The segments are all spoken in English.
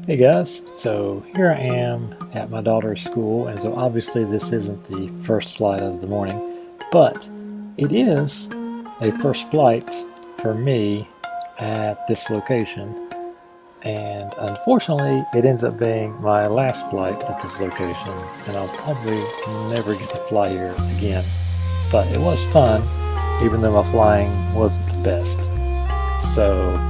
Hey guys, so here I am at my daughter's school, and so obviously this isn't the first flight of the morning, but it is a first flight for me at this location, and unfortunately it ends up being my last flight at this location, and I'll probably never get to fly here again. But it was fun, even though my flying wasn't the best. So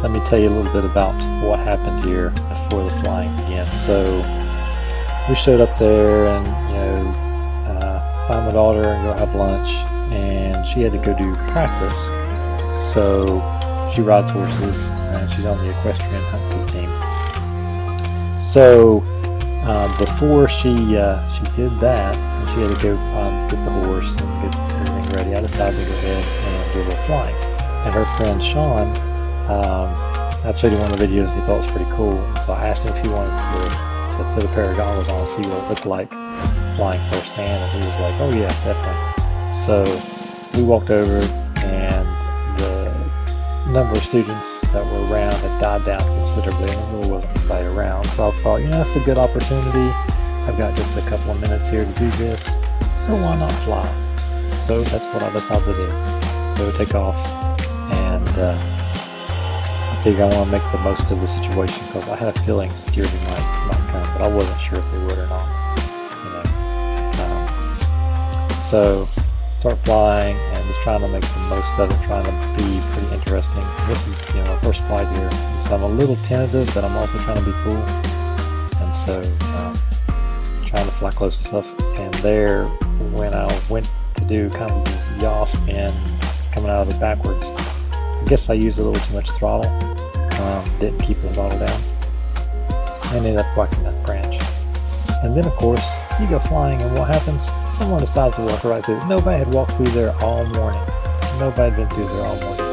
let me tell you a little bit about what happened here before the flying began. So we showed up there and, find my daughter and go have lunch, and she had to go do practice. So she rides horses and she's on the equestrian hunting team. So before she did that, and she had to go get the horse and get everything ready, I decided to go ahead and do a little flying. And her friend Sean, I showed you one of the videos he thought was pretty cool, so I asked him if he wanted to put a pair of goggles on and see what it looked like flying firsthand, and he was like, oh yeah, definitely. So we walked over, and the number of students that were around had died down considerably, and there really wasn't anybody around. So I thought, that's a good opportunity. I've got just a couple of minutes here to do this, so why not fly? So that's what I decided to do. So we take off, and I figured I want to make the most of the situation because I had a feeling security might come, but I wasn't sure if they would or not. So start flying and just trying to make the most of it, trying to be pretty interesting. This is my first flight here, so I'm a little tentative, but I'm also trying to be cool. And so trying to fly close to stuff. And there, when I went to do kind of the yaw spin coming out of it backwards, I guess I used a little too much throttle. Didn't keep the throttle down, and ended up whacking that branch. And then of course you go flying, and what happens? Someone decides to walk right through it. Nobody had walked through there all morning. Nobody had been through there all morning.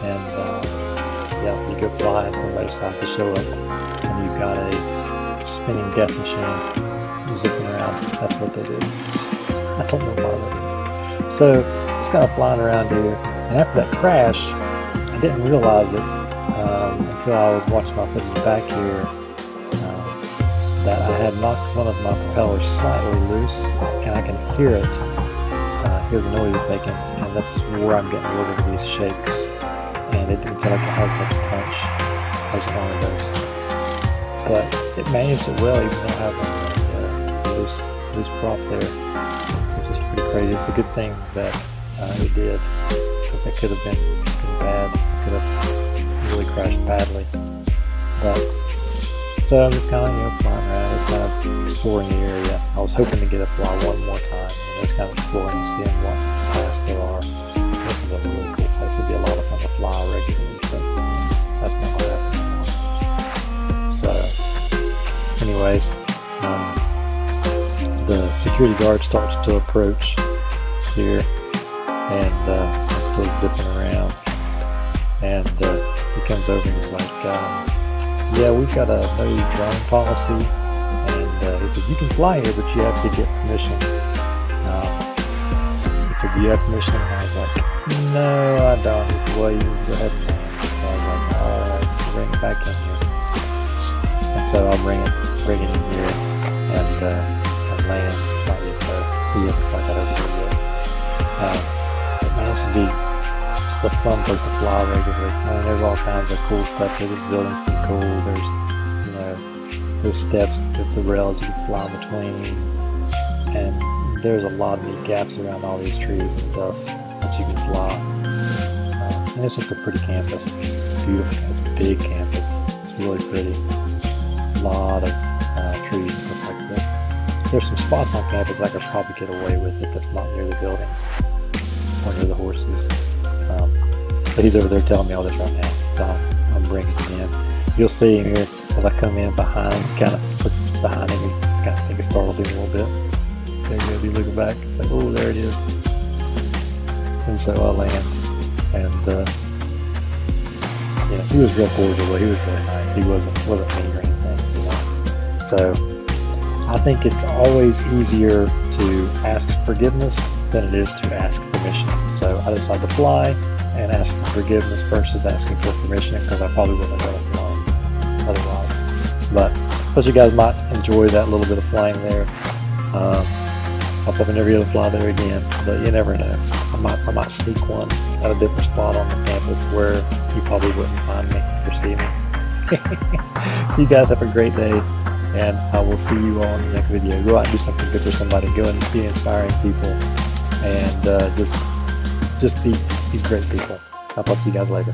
And you go fly, and somebody decides to show up, and you've got a spinning death machine zipping around. That's what they do. I don't know why that is. So just kind of flying around here, and after that crash, I didn't realize it until I was watching my footage back here, that I had knocked one of my propellers slightly loose, and I can hear it, hear the noise it's making, and that's where I'm getting a little bit of these shakes, and it didn't feel like it has much punch. I was one of those, but it managed it well, even though I have a loose prop there, which is pretty crazy. It's a good thing that it did, because it could have been pretty bad. It could have really crashed badly. But so I'm just kind of flying around, just kind of exploring the area. I was hoping to get a fly one more time, just kind of exploring and seeing what paths there are. This is a really cool place. It'd be a lot of fun to fly regularly, but that's not what happened. So anyways, the security guard starts to approach here, and I'm still zipping around, and he comes over and he's like, yeah, we've got a no drone policy, and he said, you can fly here, but you have to get permission. He said, do you have permission? And I was like, no, I don't. He said, well, you can go ahead and land. So I was like, alright, bring it back in here. And so I'll bring it in here, and land. He hasn't quite got over here yet. But man, this would be just a fun place to fly regularly. I mean, there's all kinds of cool stuff here. This building's pretty cool. There's steps that the rails you can fly between, and there's a lot of neat gaps around all these trees and stuff that you can fly. And it's just a pretty campus. It's beautiful. It's a big campus. It's really pretty. A lot of trees and stuff like this. There's some spots on campus I could probably get away with it that's not near the buildings or near the horses. But he's over there telling me all this right now, so I'm bringing him in. You'll see him here as I come in behind, kind of puts behind him. He kind of think it startles him a little bit. There he goes, he's looking back, like, oh, there it is. And so I land, and he was real cordial, but he was really nice. He wasn't mean or anything, So I think it's always easier to ask forgiveness than it is to ask permission. So I decided to fly and ask for forgiveness versus asking for permission, because I probably wouldn't have done it otherwise. But I thought you guys might enjoy that little bit of flying there. I'll probably never get to fly there again, but you never know. I might sneak one at a different spot on the campus where you probably wouldn't find me or see me. So you guys have a great day, and I will see you all in the next video. Go out and do something good for somebody. Go and be inspiring people, and just be great people. I'll talk to you guys later.